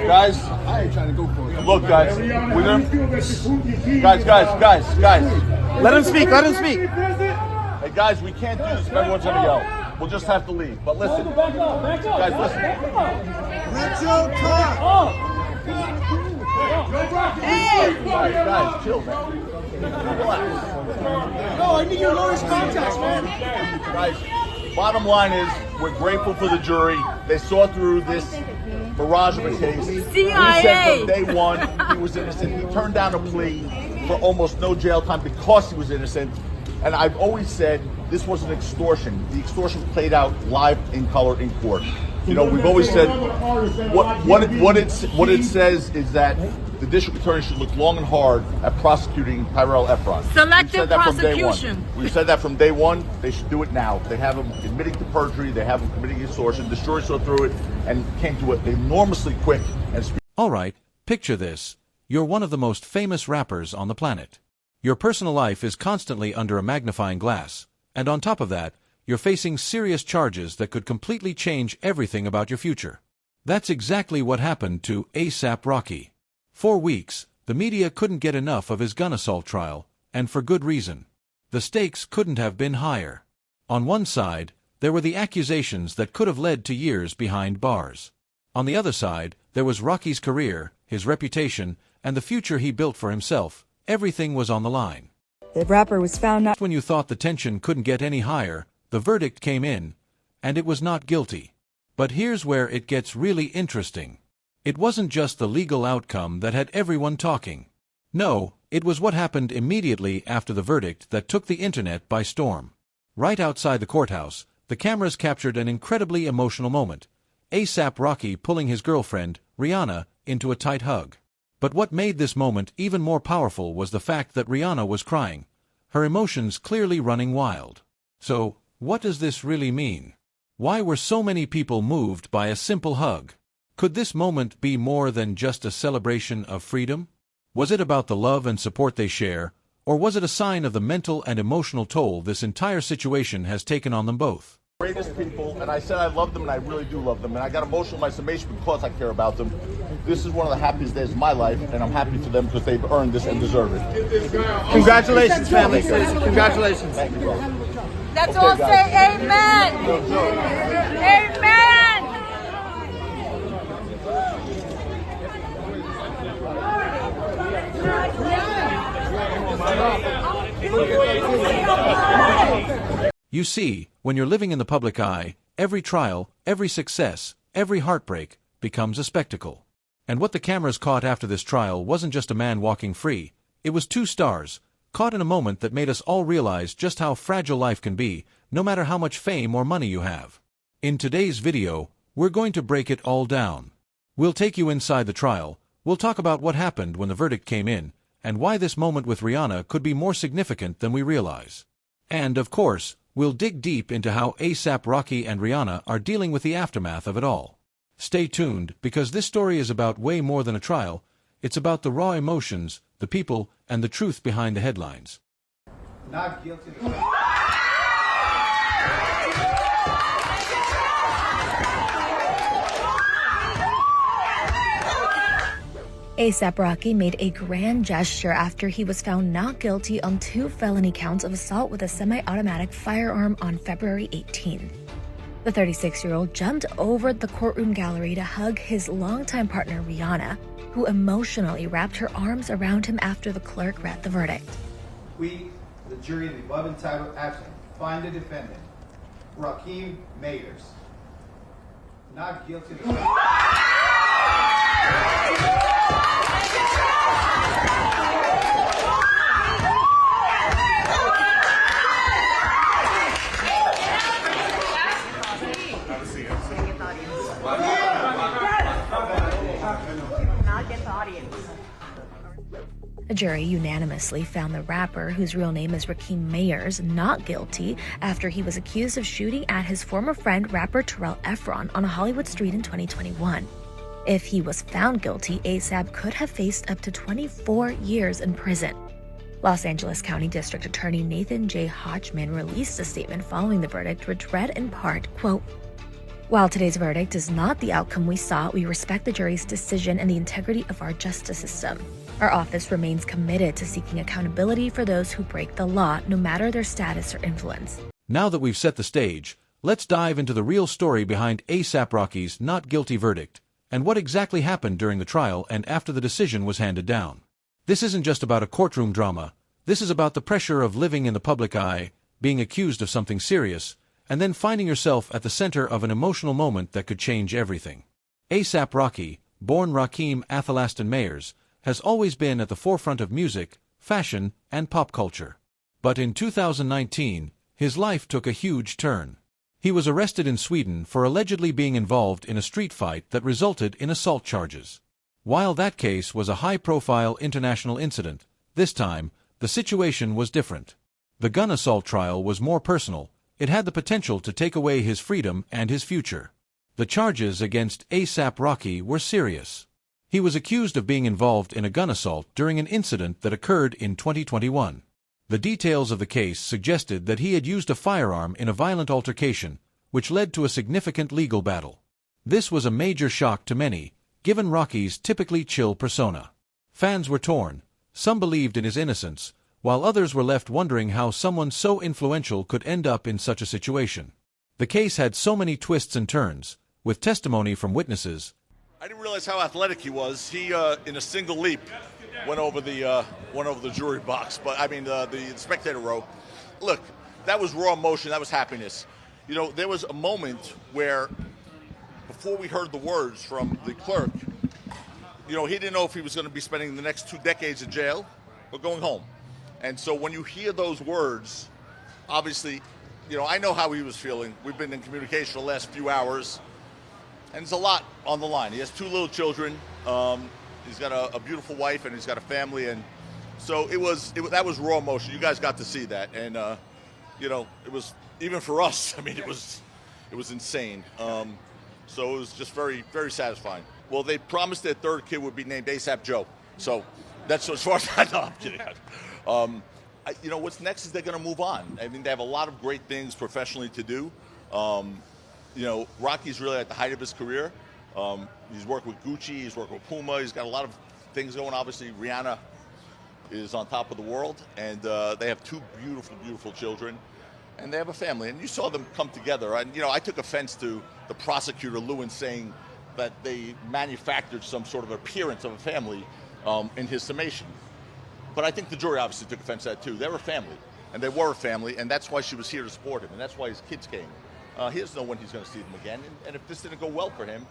Guys, I ain't trying to go for it. look, guys, we're gonna, guys. Let him speak. Let him speak. Hey, guys, we can't do this if everyone's gonna yell. We'll just have to leave. But listen, guys, listen. Let Joe talk. Guys, chill, man. Relax. No, I need your lawyer's contacts, man. Guys, bottom line is, we're grateful for the jury. They saw through this barrage of a case. CIA. We said from day one he was innocent. He turned down a plea for almost no jail time because he was innocent. And I've always said this was an extortion. The extortion played out live in color in court. You know, we've always said what it says is that the district attorney should look long and hard at prosecuting Tyrell Efron. Selective prosecution. We've said that from day one. They should do it now. They have him admitting to perjury. They have him committing extortion. The jury saw through it and came to it enormously quick and speedy. All right, picture this. You're one of the most famous rappers on the planet. Your personal life is constantly under a magnifying glass, and on top of that, you're facing serious charges that could completely change everything about your future. That's exactly what happened to A$AP Rocky. For weeks, the media couldn't get enough of his gun assault trial, and for good reason. The stakes couldn't have been higher. On one side, there were the accusations that could have led to years behind bars. On the other side, there was Rocky's career, his reputation, and the future he built for himself. Everything was on the line. The rapper was found not. When you thought the tension couldn't get any higher, the verdict came in, and it was not guilty. But here's where it gets really interesting. It wasn't just the legal outcome that had everyone talking. No, it was what happened immediately after the verdict that took the internet by storm. Right outside the courthouse, the cameras captured an incredibly emotional moment. A$AP Rocky pulling his girlfriend, Rihanna, into a tight hug. But what made this moment even more powerful was the fact that Rihanna was crying, her emotions clearly running wild. So, what does this really mean? Why were so many people moved by a simple hug? Could this moment be more than just a celebration of freedom? Was it about the love and support they share, or was it a sign of the mental and emotional toll this entire situation has taken on them both? Greatest people, and I said I love them, and I really do love them, and I got emotional in my summation because I care about them. This is one of the happiest days of my life, and I'm happy for them because they've earned this and deserve it. Congratulations, family. Congratulations. Thank you, bro. Let's Okay, all guys. say amen. Amen. You see, when you're living in the public eye, every trial, every success, every heartbreak becomes a spectacle. And what the cameras caught after this trial wasn't just a man walking free, it was two stars, caught in a moment that made us all realize just how fragile life can be, no matter how much fame or money you have. In today's video, we're going to break it all down. We'll take you inside the trial, we'll talk about what happened when the verdict came in, and why this moment with Rihanna could be more significant than we realize. And, of course, we'll dig deep into how A$AP Rocky and Rihanna are dealing with the aftermath of it all. Stay tuned, because this story is about way more than a trial. It's about the raw emotions, the people, and the truth behind the headlines. Not guilty. A$AP Rocky made a grand gesture after he was found not guilty on 2 felony counts of assault with a semi-automatic firearm on February 18th. The 36-year-old jumped over the courtroom gallery to hug his longtime partner Rihanna, who emotionally wrapped her arms around him after the clerk read the verdict. We, the jury in the above entitled action, find the defendant, Rakeem Mayers, not guilty of the The jury unanimously found the rapper, whose real name is Rakeem Mayers, not guilty after he was accused of shooting at his former friend rapper Tyrell Efron on a Hollywood street in 2021. If he was found guilty, A$AP could have faced up to 24 years in prison. Los Angeles County District Attorney Nathan J. Hodgman released a statement following the verdict, which read in part, quote, While today's verdict is not the outcome we sought, we respect the jury's decision and the integrity of our justice system. Our office remains committed to seeking accountability for those who break the law, no matter their status or influence. Now that we've set the stage, let's dive into the real story behind A$AP Rocky's not guilty verdict, and what exactly happened during the trial and after the decision was handed down. This isn't just about a courtroom drama. This is about the pressure of living in the public eye, being accused of something serious, and then finding yourself at the center of an emotional moment that could change everything. A$AP Rocky, born Rakim Athalaston Mayers, has always been at the forefront of music, fashion, and pop culture. But in 2019, his life took a huge turn. He was arrested in Sweden for allegedly being involved in a street fight that resulted in assault charges. While that case was a high-profile international incident, this time, the situation was different. The gun assault trial was more personal. It had the potential to take away his freedom and his future. The charges against A$AP Rocky were serious. He was accused of being involved in a gun assault during an incident that occurred in 2021. The details of the case suggested that he had used a firearm in a violent altercation, which led to a significant legal battle. This was a major shock to many, given Rocky's typically chill persona. Fans were torn. Some believed in his innocence, while others were left wondering how someone so influential could end up in such a situation. The case had so many twists and turns, with testimony from witnesses. I didn't realize how athletic he was. He, in a single leap, went over the jury box. But I mean, the spectator row. Look, that was raw emotion. That was happiness. You know, there was a moment where, before we heard the words from the clerk, you know, he didn't know if he was going to be spending the next 2 decades in jail or going home. And so when you hear those words, obviously, you know, I know how he was feeling. We've been in communication the last few hours, and there's a lot on the line. He has 2 little children. He's got a beautiful wife, and he's got a family. And so that was raw emotion. You guys got to see that. And, you know, it was, even for us, I mean, it was insane. So it was just very, very satisfying. Well, they promised their 3rd kid would be named A$AP Joe. So that's as far as I know. I'm kidding. You know, what's next is they're going to move on. I mean, they have a lot of great things professionally to do. You know, Rocky's really at the height of his career. He's worked with Gucci, he's worked with Puma, he's got a lot of things going. Obviously, Rihanna is on top of the world, and they have 2 beautiful, beautiful children, and they have a family. And you saw them come together. And, you know, I took offense to the prosecutor, Lewin, saying that they manufactured some sort of appearance of a family in his summation. But I think the jury obviously took offense to that too. They were a family, and they were a family, and that's why she was here to support him, and that's why his kids came. He doesn't know when he's going to see them again, and if this didn't go well for him,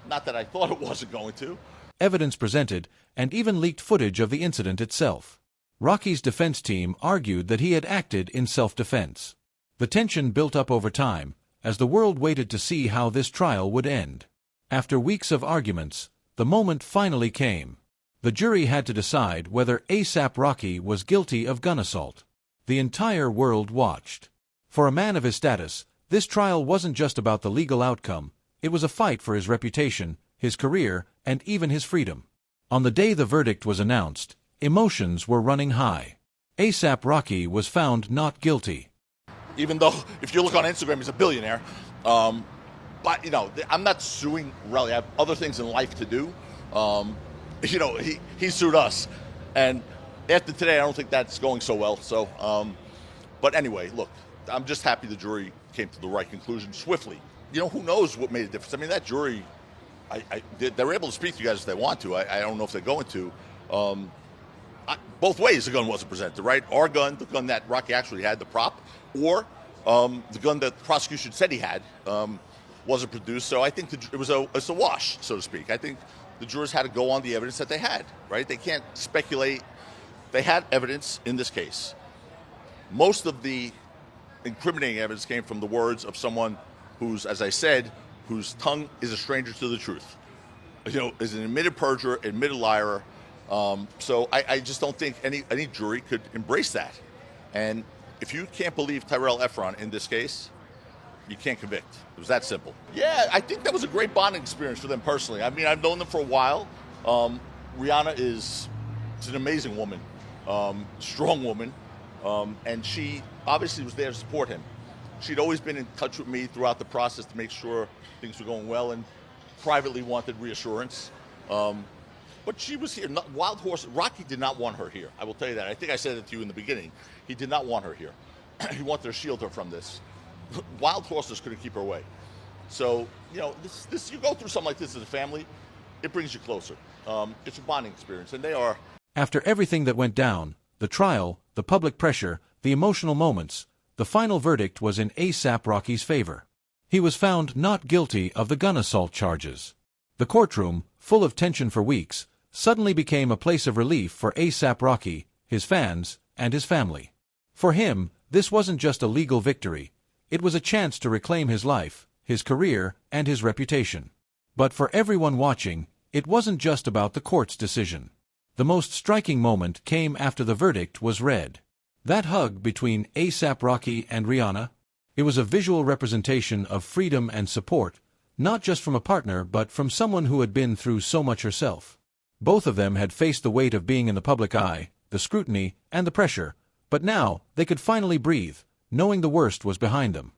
not that I thought it wasn't going to. Evidence presented, and even leaked footage of the incident itself. Rocky's defense team argued that he had acted in self-defense. The tension built up over time, as the world waited to see how this trial would end. After weeks of arguments, the moment finally came. The jury had to decide whether A$AP Rocky was guilty of gun assault. The entire world watched. For a man of his status, this trial wasn't just about the legal outcome. It was a fight for his reputation, his career, and even his freedom. On the day the verdict was announced, emotions were running high. A$AP Rocky was found not guilty. Even though, if you look on Instagram, he's a billionaire. But, you know, I'm not suing Raleigh. I have other things in life to do. You know, he sued us. And after today, I don't think that's going so well. So, but anyway, look, I'm just happy the jury came to the right conclusion swiftly. You know, who knows what made a difference? I mean, that jury, they're able to speak to you guys if they want to. I don't know if they're going to. Both ways the gun wasn't presented, right? Our gun, the gun that Rocky actually had, the prop, or the gun that the prosecution said he had, wasn't produced. So I think it's a wash, so to speak. I think the jurors had to go on the evidence that they had, right? They can't speculate. They had evidence in this case. Most of the incriminating evidence came from the words of someone who's, as I said, whose tongue is a stranger to the truth. You know, is an admitted perjurer, admitted liar. So I just don't think any jury could embrace that. And if you can't believe Tyrell Efron in this case, you can't convict. It was that simple. Yeah, I think that was a great bonding experience for them personally. I mean, I've known them for a while. Rihanna is an amazing woman, strong woman, and she obviously was there to support him. She'd always been in touch with me throughout the process to make sure things were going well, and privately wanted reassurance. But she was here. Wild Horse, Rocky did not want her here. I will tell you that. I think I said it to you in the beginning. He did not want her here. He wanted to shield her from this. Wild Horses couldn't keep her away. So, you know, this you go through something like this as a family, it brings you closer. It's a bonding experience, and they are. After everything that went down, the trial, the public pressure, the emotional moments, the final verdict was in A$AP Rocky's favor. He was found not guilty of the gun assault charges. The courtroom, full of tension for weeks, suddenly became a place of relief for A$AP Rocky, his fans, and his family. For him, this wasn't just a legal victory. It was a chance to reclaim his life, his career, and his reputation. But for everyone watching, it wasn't just about the court's decision. The most striking moment came after the verdict was read. That hug between A$AP Rocky and Rihanna? It was a visual representation of freedom and support, not just from a partner but from someone who had been through so much herself. Both of them had faced the weight of being in the public eye, the scrutiny, and the pressure, but now they could finally breathe, knowing the worst was behind them.